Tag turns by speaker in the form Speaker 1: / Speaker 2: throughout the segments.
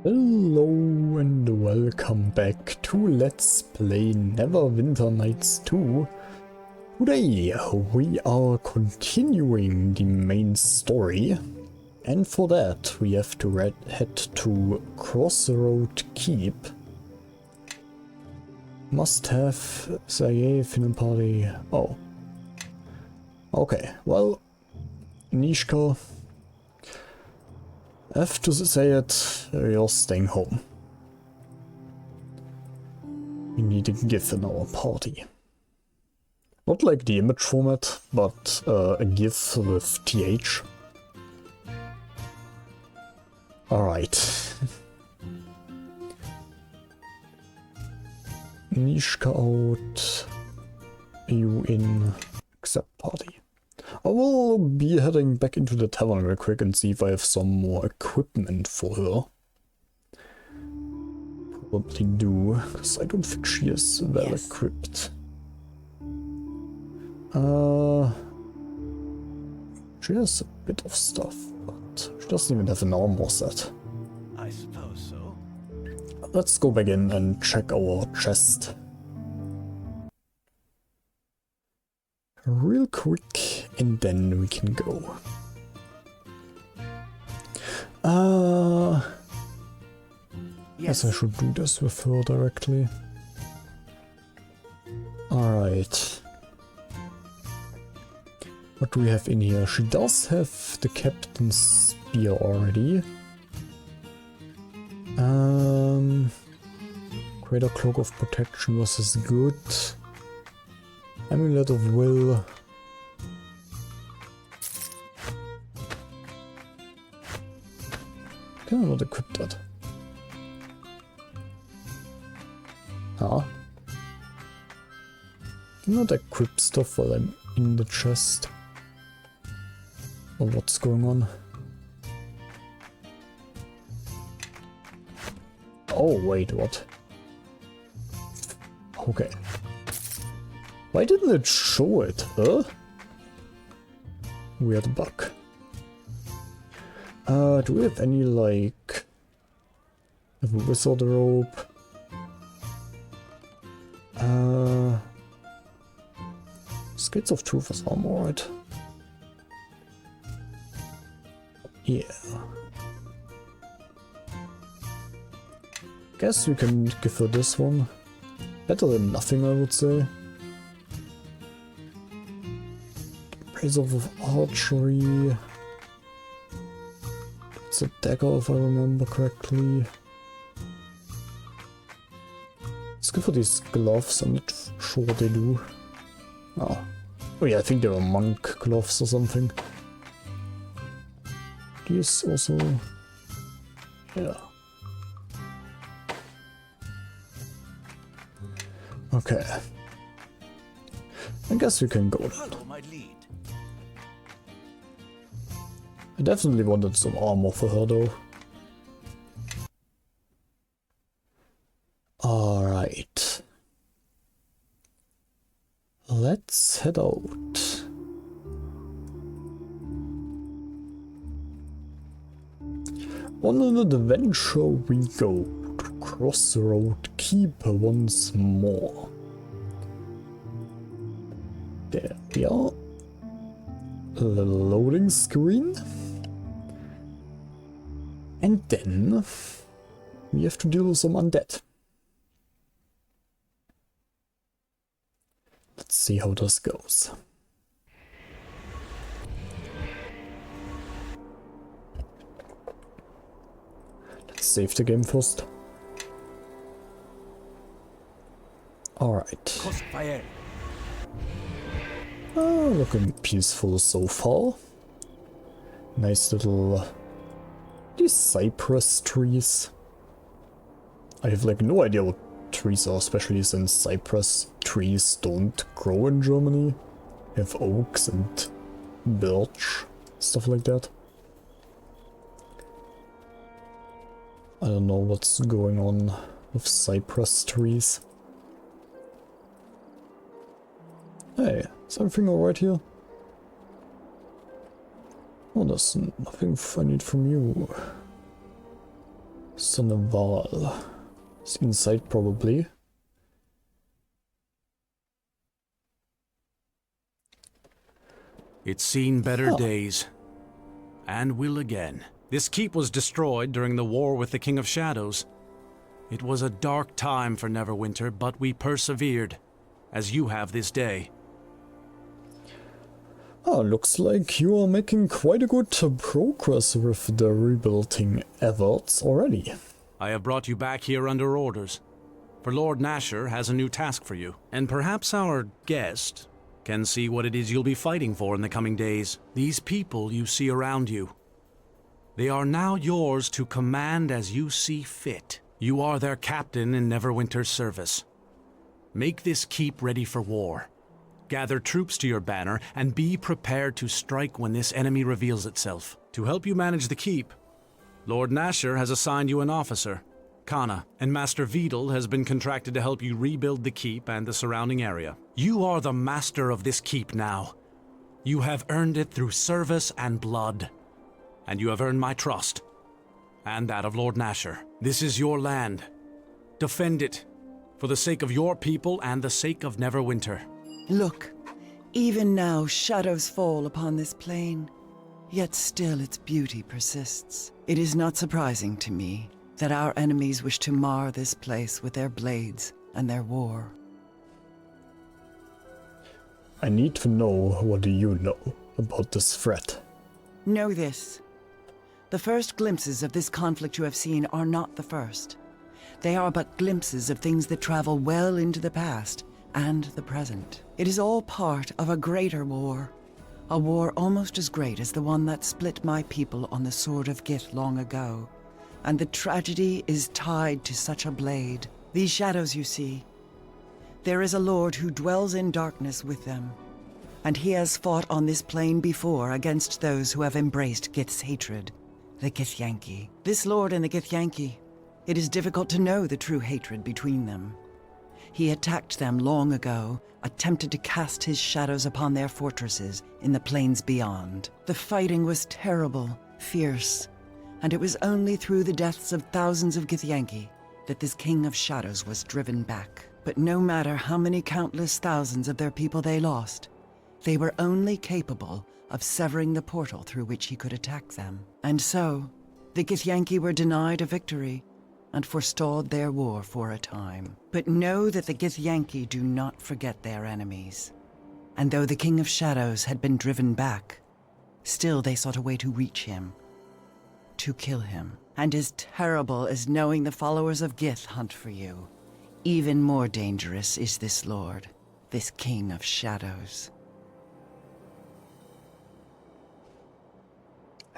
Speaker 1: Hello and welcome back to Let's Play Neverwinter Nights 2. Today we are continuing the main story, and for that we have to head to Crossroad Keep. Must have Saye Finn Party. Oh. Okay, well, Nishka, I have to say it, you're staying home. We need a GIF in our party. Not like the image format, but a GIF with TH. Alright. Nishka out. You in. Accept party. I will be heading back into the tavern real quick and see if I have some more equipment for her. Probably do, because I don't think she is well equipped. She has a bit of stuff, but she doesn't even have an armor set.
Speaker 2: I suppose so.
Speaker 1: Let's go back in and check our chest. Real quick, and then we can go. Yes, I should do this with her directly. Alright. What do we have in here? She does have the captain's spear already. Greater Cloak of Protection was as good. Amulet of Will. Can I not equip that? Huh? Can I not equip stuff while I'm in the chest? Or what's going on? Oh wait, what? Okay. Why didn't it show it, huh? Weird bug. Do we have any, like... a wizard rope? Skates of Truth is armor, right? Yeah. Guess we can give her this one. Better than nothing, I would say. Praise of Archery. It's a dagger if I remember correctly. Let's go for these gloves, I'm not sure what they do. Oh yeah, I think they were monk gloves or something. These also... yeah. Okay. I guess we can go then. I definitely wanted some armor for her though. Alright. Let's head out. On an adventure we go to Crossroad Keep once more. There we are. The loading screen. And then we have to deal with some undead. Let's see how this goes. Let's save the game first. Alright. Looking peaceful so far. Nice little... these cypress trees. I have like no idea what trees are, especially since cypress trees don't grow in Germany. You have oaks and birch, stuff like that. I don't know what's going on with cypress trees. Hey, is everything alright here? Oh, there's nothing I need from you. Sonneval. It's inside probably.
Speaker 2: It's seen better days, and will again. This keep was destroyed during the war with the King of Shadows. It was a dark time for Neverwinter, but we persevered, as you have this day.
Speaker 1: Ah, looks like you are making quite a good progress with the rebuilding efforts already.
Speaker 2: I have brought you back here under orders, for Lord Nasher has a new task for you, and perhaps our guest can see what it is you'll be fighting for in the coming days. These people you see around you, they are now yours to command as you see fit. You are their captain in Neverwinter's service. Make this keep ready for war. Gather troops to your banner, and be prepared to strike when this enemy reveals itself. To help you manage the keep, Lord Nasher has assigned you an officer, Kana, and Master Vidal has been contracted to help you rebuild the keep and the surrounding area. You are the master of this keep now. You have earned it through service and blood, and you have earned my trust, and that of Lord Nasher. This is your land. Defend it, for the sake of your people and the sake of Neverwinter.
Speaker 3: Look, even now shadows fall upon this plain, yet still its beauty persists. It is not surprising to me that our enemies wish to mar this place with their blades and their war.
Speaker 1: I need to know what do you know about this threat.
Speaker 3: Know this. The first glimpses of this conflict you have seen are not the first. They are but glimpses of things that travel well into the past and the present. It is all part of a greater war. A war almost as great as the one that split my people on the Sword of Gith long ago. And the tragedy is tied to such a blade. These shadows you see, there is a lord who dwells in darkness with them. And he has fought on this plane before against those who have embraced Gith's hatred, the Githyanki. This lord and the Githyanki, it is difficult to know the true hatred between them. He attacked them long ago, attempted to cast his shadows upon their fortresses in the plains beyond. The fighting was terrible, fierce, and it was only through the deaths of thousands of Githyanki that this King of Shadows was driven back. But no matter how many countless thousands of their people they lost, they were only capable of severing the portal through which he could attack them. And so, the Githyanki were denied a victory and forestalled their war for a time. But know that the Githyanki do not forget their enemies. And though the King of Shadows had been driven back, still they sought a way to reach him, to kill him. And as terrible as knowing the followers of Gith hunt for you, even more dangerous is this lord, this King of Shadows.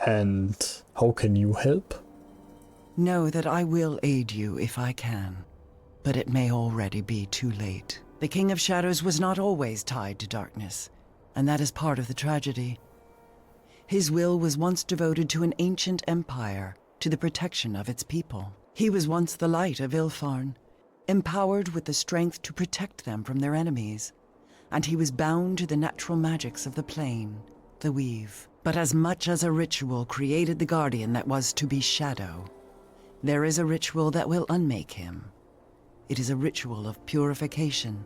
Speaker 1: And how can you help?
Speaker 3: Know that I will aid you if I can, but it may already be too late. The King of Shadows was not always tied to darkness, and that is part of the tragedy. His will was once devoted to an ancient empire, to the protection of its people. He was once the light of Ilfarn, empowered with the strength to protect them from their enemies, and he was bound to the natural magics of the plane, the weave. But as much as a ritual created the guardian that was to be Shadow, there is a ritual that will unmake him. It is a ritual of purification,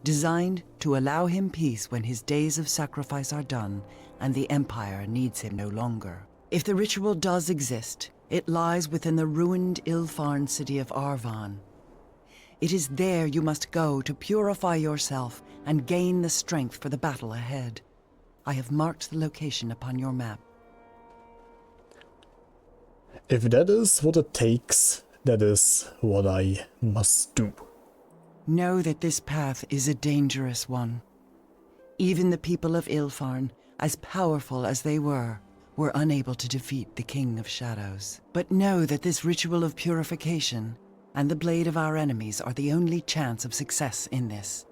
Speaker 3: designed to allow him peace when his days of sacrifice are done and the Empire needs him no longer. If the ritual does exist, it lies within the ruined Ilfarn city of Arvan. It is there you must go to purify yourself and gain the strength for the battle ahead. I have marked the location upon your map.
Speaker 1: If that is what it takes, that is what I must do.
Speaker 3: Know that this path is a dangerous one. Even the people of Ilfarn, as powerful as they were unable to defeat the King of Shadows. But know that this ritual of purification and the blade of our enemies are the only chance of success in this.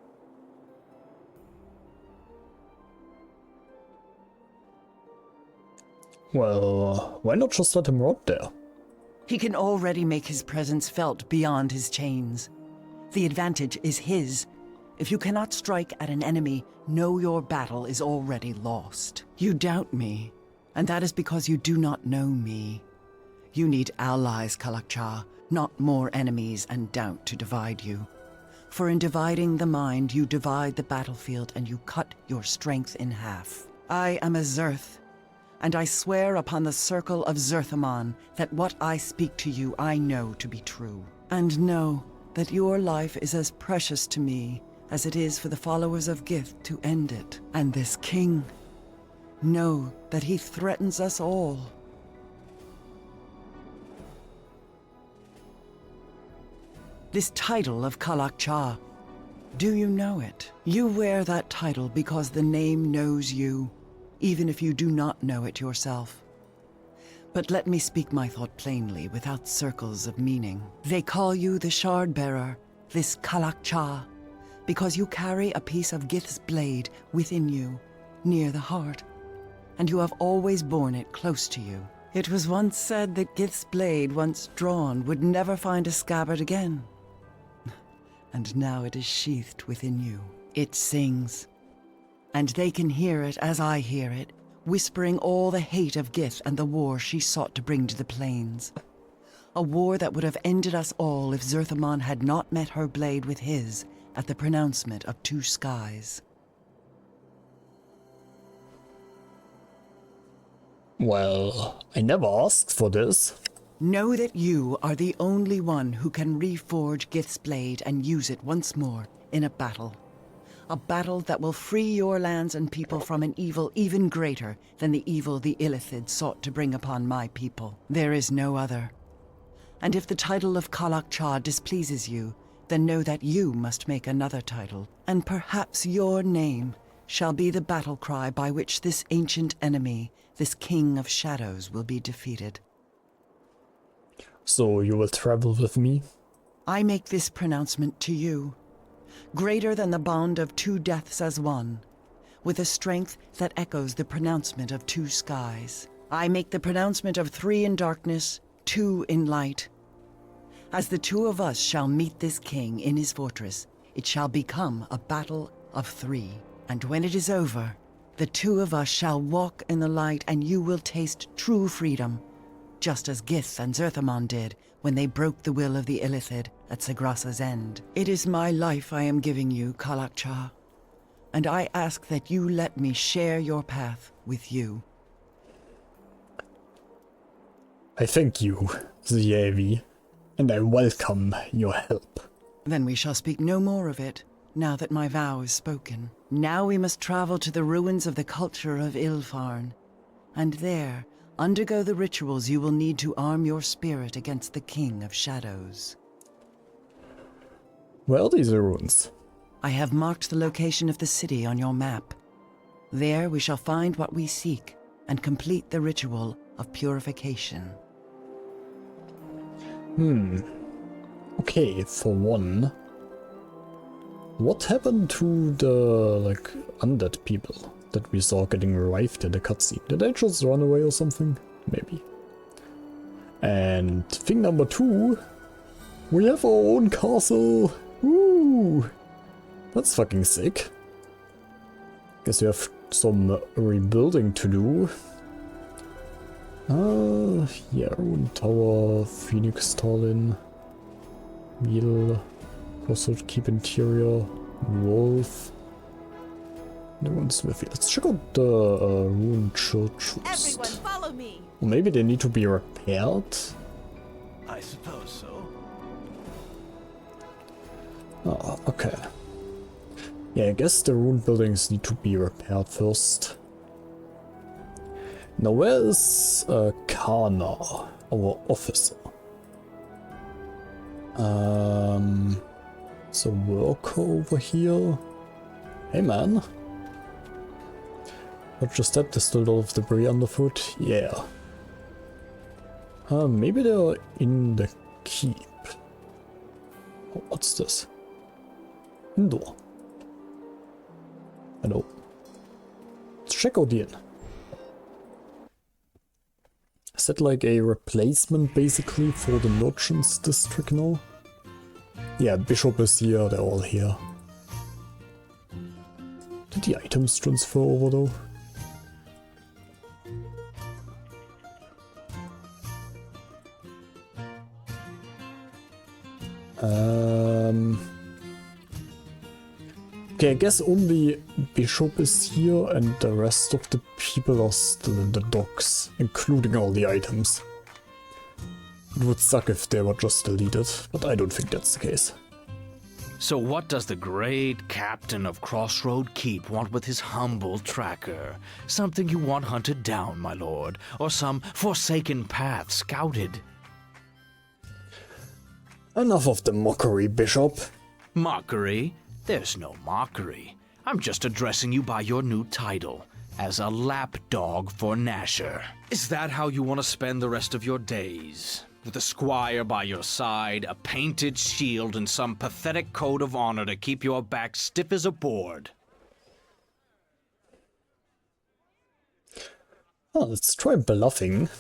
Speaker 1: Well, why not just let him rot there?
Speaker 3: He can already make his presence felt beyond his chains. The advantage is his. If you cannot strike at an enemy, know your battle is already lost. You doubt me, and that is because you do not know me. You need allies, Kalakcha, not more enemies and doubt to divide you. For in dividing the mind, you divide the battlefield and you cut your strength in half. I am a Zerth, and I swear upon the circle of Zerthamon that what I speak to you I know to be true. And know that your life is as precious to me as it is for the followers of Gith to end it. And this king, know that he threatens us all. This title of Kalakcha, do you know it? You wear that title because the name knows you, even if you do not know it yourself. But let me speak my thought plainly, without circles of meaning. They call you the Shard-Bearer, this Kalakcha, because you carry a piece of Gith's blade within you, near the heart, and you have always borne it close to you. It was once said that Gith's blade, once drawn, would never find a scabbard again. And now it is sheathed within you. It sings, and they can hear it as I hear it, whispering all the hate of Gith and the war she sought to bring to the plains. A war that would have ended us all if Zerthamon had not met her blade with his at the pronouncement of two skies.
Speaker 1: Well, I never asked for this.
Speaker 3: Know that you are the only one who can reforge Gith's blade and use it once more in a battle. A battle that will free your lands and people from an evil even greater than the evil the Illithid sought to bring upon my people. There is no other. And if the title of Kalakcha displeases you, then know that you must make another title, and perhaps your name shall be the battle cry by which this ancient enemy, this King of Shadows, will be defeated.
Speaker 1: So you will travel with me?
Speaker 3: I make this pronouncement to you, greater than the bond of two deaths as one, with a strength that echoes the pronouncement of two skies. I make the pronouncement of three in darkness, two in light. As the two of us shall meet this king in his fortress, it shall become a battle of three. And when it is over, the two of us shall walk in the light and you will taste true freedom, just as Gith and Zerthamon did when they broke the will of the Illithid at Sagrasa's end. It is my life I am giving you, Kalakcha, and I ask that you let me share your path with you.
Speaker 1: I thank you, Zievi, and I welcome your help.
Speaker 3: Then we shall speak no more of it, now that my vow is spoken. Now we must travel to the ruins of the culture of Ilfarn, and there undergo the rituals you will need to arm your spirit against the King of Shadows.
Speaker 1: Where are these ruins?
Speaker 3: I have marked the location of the city on your map. There we shall find what we seek and complete the ritual of purification.
Speaker 1: Okay, for one, what happened to the, undead people that we saw getting revived in the cutscene? Did they just run away or something? Maybe. And thing number two, we have our own castle! Woo! That's fucking sick. Guess we have some rebuilding to do. Yeah, Rune Tower, Phoenix Tallinn, Wheel, Crossroad Keep Interior, Wolf. No one's with you. Let's check out the Rune Church first.
Speaker 4: Everyone follow me.
Speaker 1: Or maybe they need to be repaired?
Speaker 5: I suppose so.
Speaker 1: Oh, okay. Yeah, I guess the rune buildings need to be repaired first. Now where is Kana, our officer? It's a worker over here. Hey man. What just that? There's still a lot of debris underfoot? Yeah. Maybe they're in the keep. Oh, what's this? Indoor. Hello. Let's check out the inn. Is that like a replacement basically for the merchants district now? Yeah, Bishop is here, they're all here. Did the items transfer over though? Okay, I guess only Bishop is here and the rest of the people are still in the docks, including all the items. It would suck if they were just deleted, but I don't think that's the case.
Speaker 5: So what does the great captain of Crossroad Keep want with his humble tracker? Something you want hunted down, my lord, or some forsaken path scouted?
Speaker 1: Enough of the mockery, Bishop.
Speaker 5: Mockery? There's no mockery. I'm just addressing you by your new title, as a lapdog for Nasher. Is that how you want to spend the rest of your days? With a squire by your side, a painted shield, and some pathetic code of honor to keep your back stiff as a board?
Speaker 1: Oh, let's try bluffing.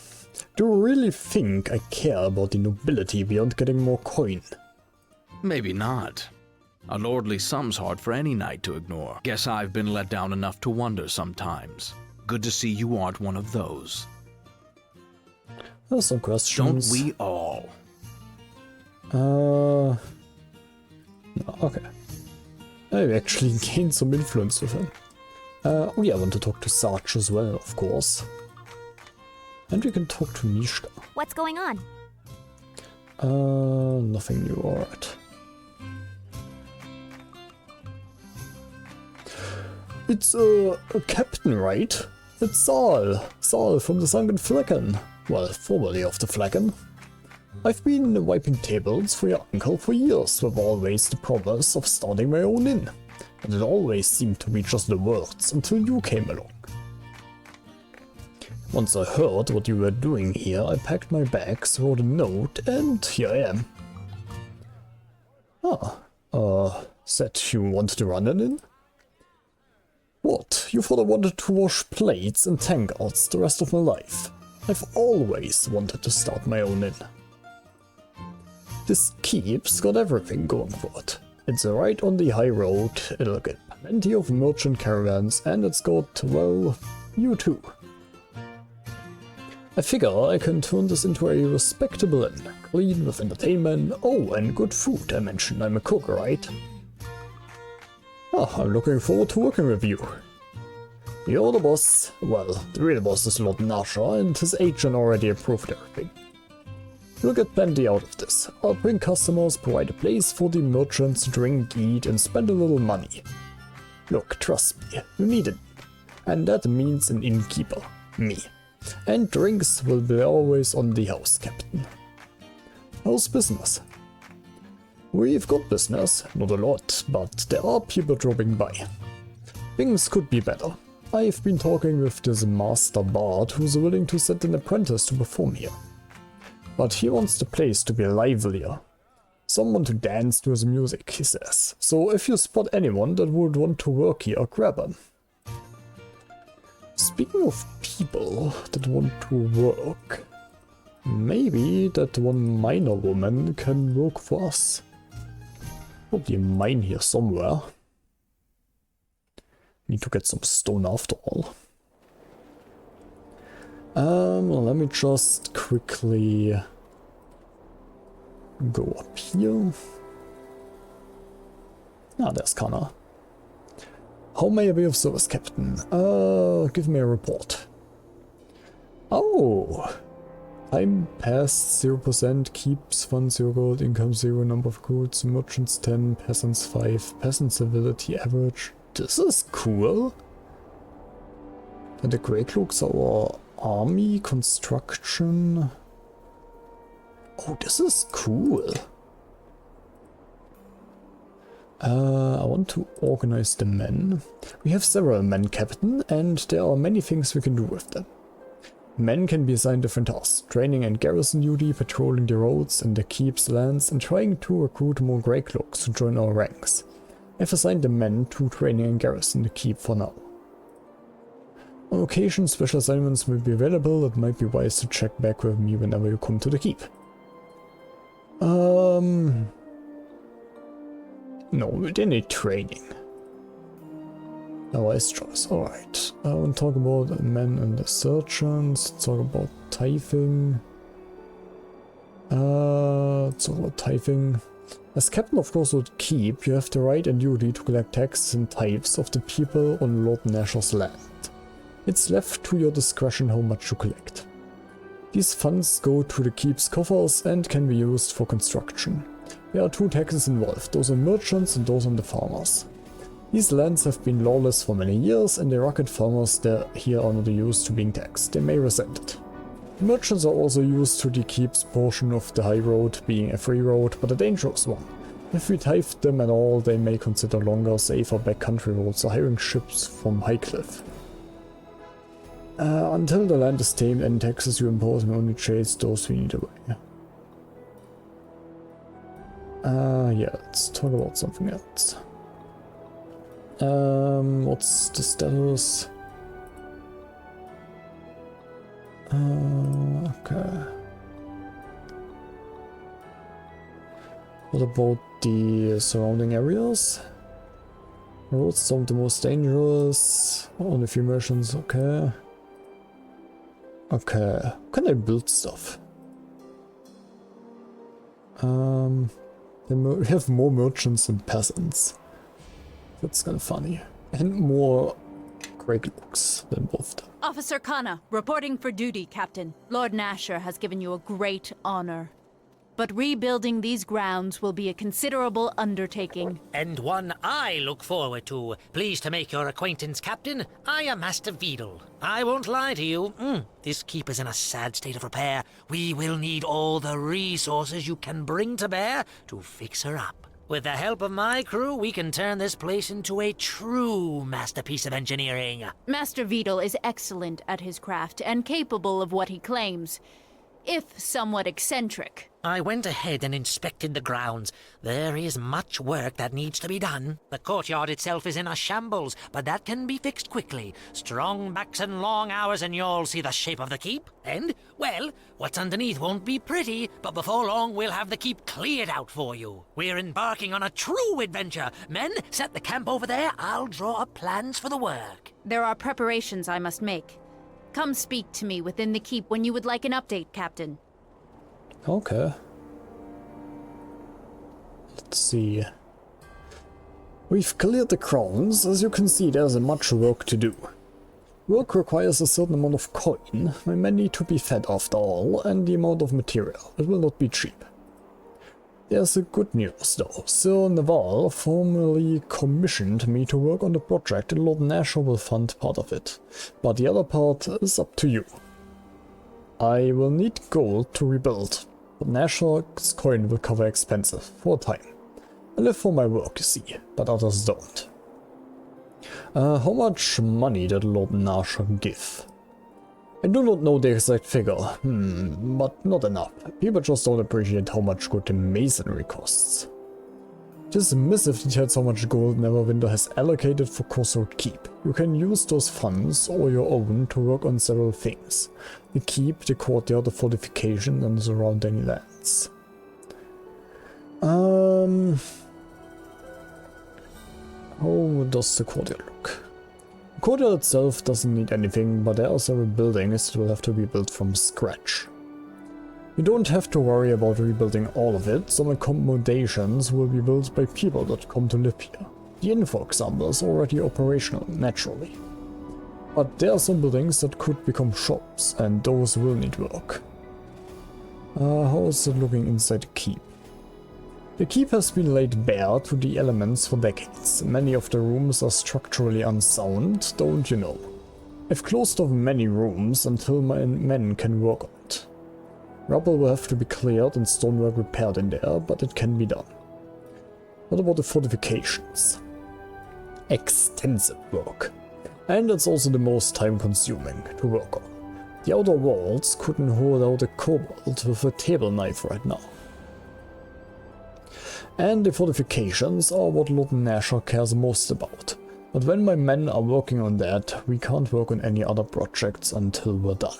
Speaker 1: Do you really think I care about the nobility beyond getting more coin?
Speaker 5: Maybe not. A lordly sum's hard for any knight to ignore. Guess I've been let down enough to wonder sometimes. Good to see you aren't one of those.
Speaker 1: There's some questions.
Speaker 5: Don't we all?
Speaker 1: No, okay. I actually gained some influence with him. Oh yeah, I want to talk to Sarge as well, of course. And we can talk to Mishka.
Speaker 4: What's going on?
Speaker 1: Nothing new, alright. It's a captain, right? It's Saul. Saul from the Sunken Flecken. Well, formerly of the Flecken. I've been wiping tables for your uncle for years, with always the promise of starting my own inn. And it always seemed to be just the words until you came along. Once I heard what you were doing here, I packed my bags, wrote a note, and here I am. Said you wanted to run an inn? What, you thought I wanted to wash plates and tankards the rest of my life? I've always wanted to start my own inn. This keep's got everything going for it. It's right on the high road, it'll get plenty of merchant caravans, and it's got, well, you too. I figure I can turn this into a respectable inn, clean with entertainment, oh, and good food. I mentioned I'm a cook, right? I'm looking forward to working with you. You're the boss. Well, the real boss is Lord Nasher, and his agent already approved everything. You'll get plenty out of this. I'll bring customers, provide a place for the merchants to drink, eat, and spend a little money. Look, trust me, you need it. And that means an innkeeper. Me. And drinks will be always on the house, Captain. How's business? We've got business, not a lot, but there are people dropping by. Things could be better. I've been talking with this master bard who's willing to send an apprentice to perform here. But he wants the place to be livelier. Someone to dance to his music, he says. So if you spot anyone that would want to work here, grab him. Speaking of people that want to work, maybe that one miner woman can work for us. Probably a mine here somewhere. Need to get some stone after all. Let me just quickly go up here. There's Kana. How may I be of service, Captain? Give me a report. Oh! Time passed 0%, keeps funds 0 gold, income 0, number of goods, merchants 10, peasants 5, peasant civility average. This is cool. And the Grey Cloaks are our army construction. Oh, this is cool. I want to organize the men. We have several men, Captain, and there are many things we can do with them. Men can be assigned different tasks: training and garrison duty, patrolling the roads and the keep's lands, and trying to recruit more Grey Cloaks to join our ranks. I've assigned the men to training and garrison the keep for now. On occasion, special assignments will be available. It might be wise to check back with me whenever you come to the keep. No, they need training. A wise choice, alright. I want to talk about the men and the sergeants, talk about tithing. Talk about tithing. As captain of Crossroad Keep, you have the right and duty to collect taxes and tithes of the people on Lord Nasher's land. It's left to your discretion how much you collect. These funds go to the keep's coffers and can be used for construction. There are 2 taxes involved, those on merchants and those on the farmers. These lands have been lawless for many years, and the rugged farmers here are not used to being taxed. They may resent it. The merchants are also used to the keep's portion of the high road being a free road, but a dangerous one. If we tithe them at all, they may consider longer, safer backcountry roads or hiring ships from Highcliff. Until the land is tamed, any taxes you impose may only chase those we need away. Yeah, let's talk about something else. What's the status? Okay. What about the surrounding areas? Roads, some of the most dangerous. Only a few merchants, okay. Okay, how can I build stuff? We have more merchants than peasants. That's kind of funny. And more great looks than both of them.
Speaker 4: Officer Kana, reporting for duty, Captain. Lord Nasher has given you a great honor. But rebuilding these grounds will be a considerable undertaking.
Speaker 6: And one I look forward to. Pleased to make your acquaintance, Captain. I am Master Vidal. I won't lie to you. This keep is in a sad state of repair. We will need all the resources you can bring to bear to fix her up. With the help of my crew, we can turn this place into a true masterpiece of engineering.
Speaker 4: Master Vidal is excellent at his craft and capable of what he claims, if somewhat eccentric.
Speaker 6: I went ahead and inspected the grounds. There is much work that needs to be done. The courtyard itself is in a shambles, but that can be fixed quickly. Strong backs and long hours and you'll see the shape of the keep. And, well, what's underneath won't be pretty, but before long we'll have the keep cleared out for you. We're embarking on a true adventure. Men, set the camp over there. I'll draw up plans for the work.
Speaker 4: There are preparations I must make. Come speak to me within the keep when you would like an update, Captain.
Speaker 1: Okay. Let's see. We've cleared the grounds. As you can see, there's much work to do. Work requires a certain amount of coin. My men need to be fed after all, and the amount of material. It will not be cheap. There's a good news though. Sir Naval formally commissioned me to work on the project, and Lord Nasher will fund part of it. But the other part is up to you. I will need gold to rebuild, but Nasher's coin will cover expenses for a time. I live for my work, you see, but others don't. How much money did Lord Nasher give? I do not know the exact figure, but not enough. People just don't appreciate how much good the masonry costs. This missive details how much gold Neverwinter has allocated for Crossroad Keep. You can use those funds or your own to work on several things. The keep, the courtyard, the fortification and the surrounding lands. How does the courtyard look? The courtyard itself doesn't need anything, but there are several buildings that will have to be built from scratch. You don't have to worry about rebuilding all of it. Some accommodations will be built by people that come to live here. The inn, for example, is already operational, naturally. But there are some buildings that could become shops, and those will need work. How is it looking inside the keep? The keep has been laid bare to the elements for decades. Many of the rooms are structurally unsound, don't you know? I've closed off many rooms until my men can work on it. Rubble will have to be cleared and stonework repaired in there, but it can be done. What about the fortifications? Extensive work. And it's also the most time-consuming to work on. The outer walls couldn't hold out a kobold with a table knife right now. And the fortifications are what Lord Nasher cares most about. But when my men are working on that, we can't work on any other projects until we're done.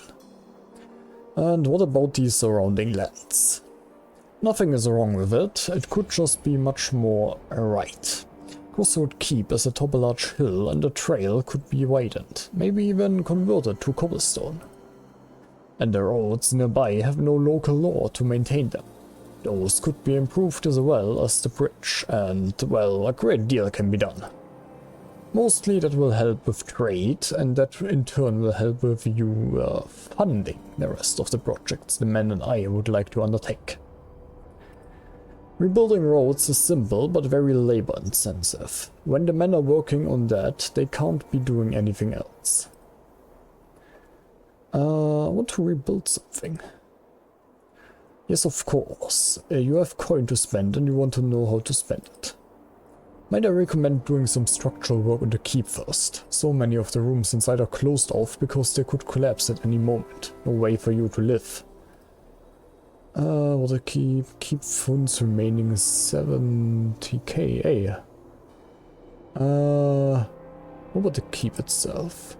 Speaker 1: And what about the surrounding lands? Nothing is wrong with it, it could just be much more right. Crossroad Keep is atop a large hill and the trail could be widened, maybe even converted to cobblestone. And the roads nearby have no local law to maintain them. Those could be improved as well as the bridge, and, well, a great deal can be done. Mostly that will help with trade, and that in turn will help with you funding the rest of the projects the men and I would like to undertake. Rebuilding roads is simple, but very labor intensive. When the men are working on that, they can't be doing anything else. I want to rebuild something. Yes, of course. You have coin to spend and you want to know how to spend it. Might I recommend doing some structural work on the keep first? So many of the rooms inside are closed off because they could collapse at any moment. No way for you to live. What a keep. Keep funds remaining 70k. Hey. What about the keep itself?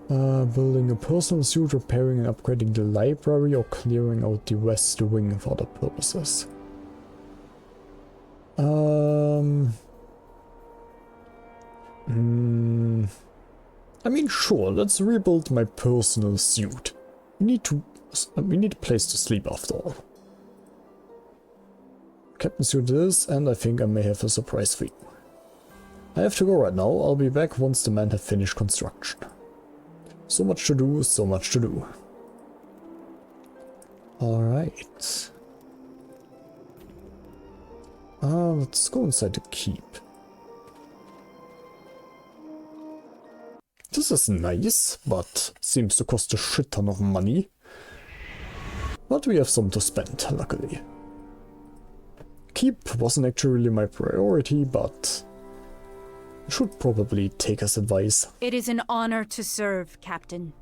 Speaker 1: Building a personal suit, repairing and upgrading the library, or clearing out the west wing for other purposes. I mean, sure, let's rebuild my personal suit. We need a place to sleep after all. Captain suit is, and I think I may have a surprise for you. I have to go right now. I'll be back once the men have finished construction. So much to do, so much to do. Alright. Let's go inside the keep. This is nice, but seems to cost a shit ton of money. But we have some to spend, luckily. Keep wasn't actually really my priority, but I should probably take his advice.
Speaker 4: It is an honor to serve, Captain.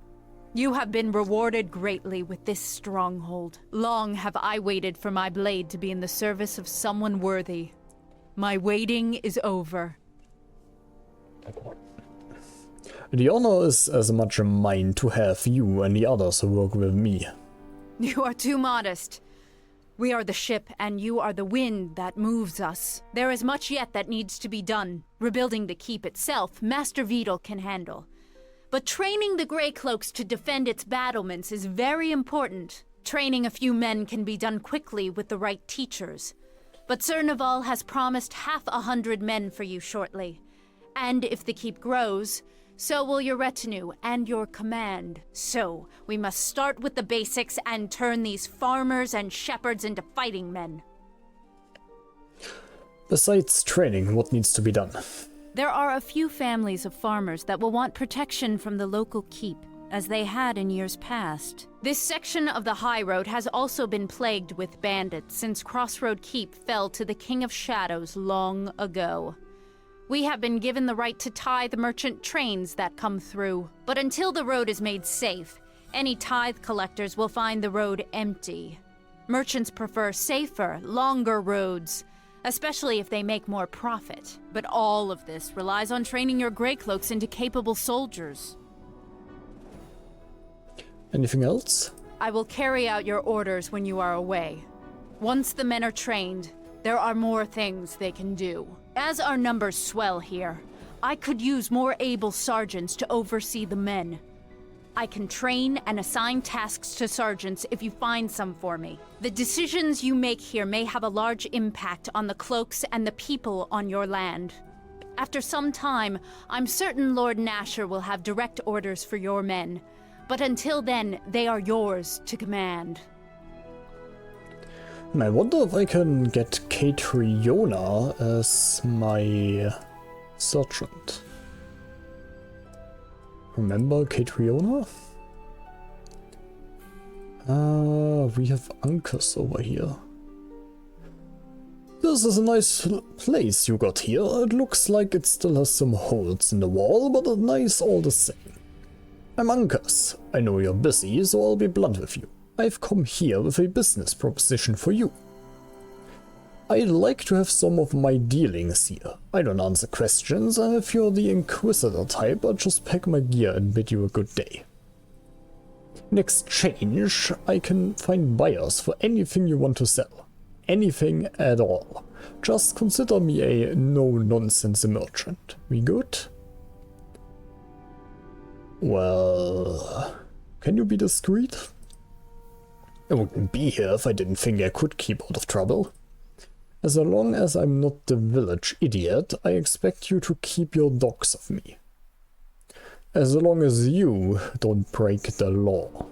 Speaker 4: You have been rewarded greatly with this stronghold. Long have I waited for my blade to be in the service of someone worthy. My waiting is over.
Speaker 1: The honor is as much mine to have you and the others who work with me.
Speaker 4: You are too modest. We are the ship, and you are the wind that moves us. There is much yet that needs to be done. Rebuilding the keep itself, Master Vidal can handle. But training the Grey Cloaks to defend its battlements is very important. Training a few men can be done quickly with the right teachers. But Sir Naval has promised 100 men for you shortly. And if the keep grows, so will your retinue and your command. So, we must start with the basics and turn these farmers and shepherds into fighting men.
Speaker 1: Besides training, what needs to be done?
Speaker 4: There are a few families of farmers that will want protection from the local keep, as they had in years past. This section of the high road has also been plagued with bandits since Crossroad Keep fell to the King of Shadows long ago. We have been given the right to tie the merchant trains that come through, but until the road is made safe, any tithe collectors will find the road empty. Merchants prefer safer, longer roads, especially if they make more profit. But all of this relies on training your Grey Cloaks into capable soldiers.
Speaker 1: Anything else?
Speaker 4: I will carry out your orders when you are away. Once the men are trained, there are more things they can do. As our numbers swell here, I could use more able sergeants to oversee the men. I can train and assign tasks to sergeants if you find some for me. The decisions you make here may have a large impact on the cloaks and the people on your land. After some time, I'm certain Lord Nasher will have direct orders for your men. But until then, they are yours to command.
Speaker 1: I wonder if I can get Catriona as my sergeant. Remember Catriona? We have Uncas over here. This is a nice place you got here. It looks like it still has some holes in the wall, but nice all the same. I'm Uncas. I know you're busy, so I'll be blunt with you. I've come here with a business proposition for you. I'd like to have some of my dealings here. I don't answer questions, and if you're the Inquisitor type, I'll just pack my gear and bid you a good day. In exchange, I can find buyers for anything you want to sell. Anything at all. Just consider me a no-nonsense merchant. We good? Well, can you be discreet? I wouldn't be here if I didn't think I could keep out of trouble. As long as I'm not the village idiot, I expect you to keep your dogs off me. As long as you don't break the law.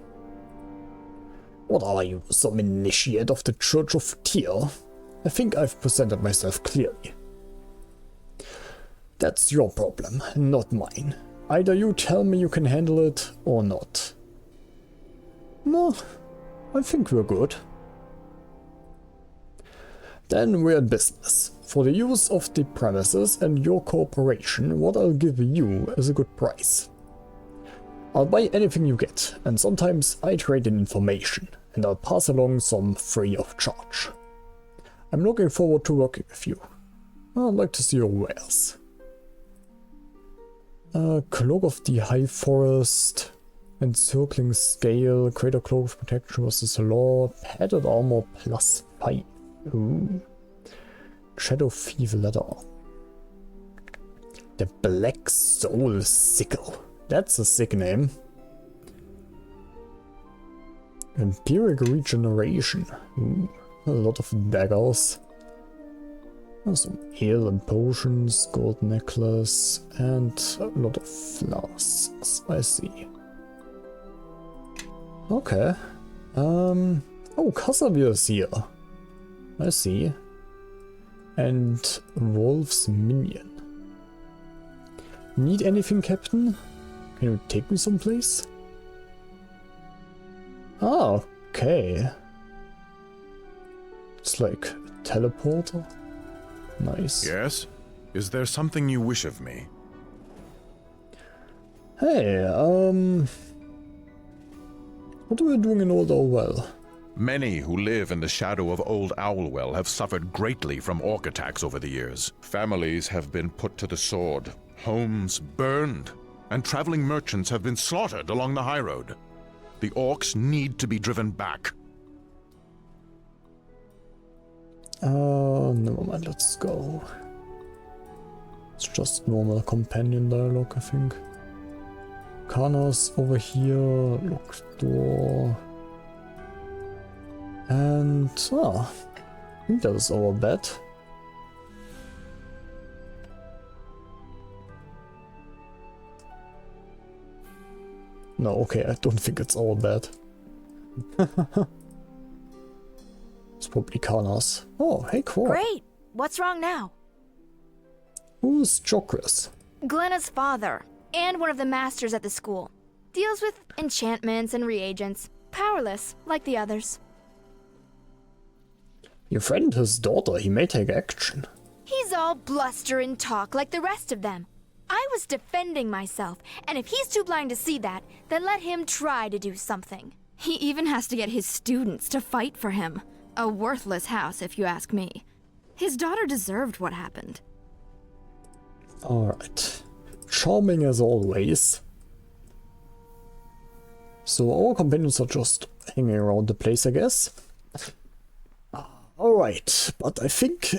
Speaker 1: What are you, some initiate of the Church of Tyr? I think I've presented myself clearly. That's your problem, not mine. Either you tell me you can handle it, or not. No, I think we're good. Then we're in business. For the use of the premises and your cooperation, what I'll give you is a good price. I'll buy anything you get, and sometimes I trade in information, and I'll pass along some free of charge. I'm looking forward to working with you. I'd like to see your wares. Cloak of the High Forest, Encircling Scale, Greater Cloak of Protection versus Law, Padded Armor +5. Ooh. Shadow Thief Letter. The Black Soul Sickle. That's a sick name. Empiric Regeneration. Ooh. A lot of daggers. Some ale and potions, gold necklace, and a lot of flasks. I see. Okay. Oh, Cassavir is here. I see. And Wolf's Minion. Need anything, Captain? Can you take me someplace? Ah, okay. It's like a teleporter. Nice.
Speaker 7: Yes? Is there something you wish of me?
Speaker 1: Hey, what are we doing in Old Owlwell?
Speaker 7: Many who live in the shadow of Old Owlwell have suffered greatly from orc attacks over the years. Families have been put to the sword, homes burned, and traveling merchants have been slaughtered along the high road. The orcs need to be driven back.
Speaker 1: Never mind, let's go. It's just normal companion dialogue, I think. Kana's over here, locked door. And, I think that is our bed. No, okay, I don't think it's our bed. It's probably Kana's. Oh, hey, cool.
Speaker 8: Great! What's wrong now?
Speaker 1: Who's Jokris?
Speaker 8: Glenna's father, and one of the masters at the school. Deals with enchantments and reagents. Powerless, like the others.
Speaker 1: Your friend, his daughter, he may take action.
Speaker 8: He's all bluster and talk like the rest of them. I was defending myself, and if he's too blind to see that, then let him try to do something.
Speaker 4: He even has to get his students to fight for him. A worthless house, if you ask me. His daughter deserved what happened.
Speaker 1: Alright. Charming as always. So our companions are just hanging around the place, I guess. Alright, but I think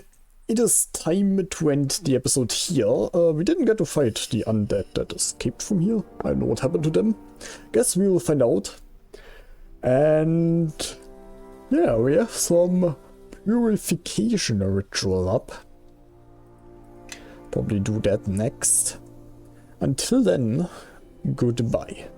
Speaker 1: it is time to end the episode here. We didn't get to fight the undead that escaped from here. I don't know what happened to them. Guess we will find out. And yeah, we have some purification ritual up. Probably do that next. Until then, goodbye.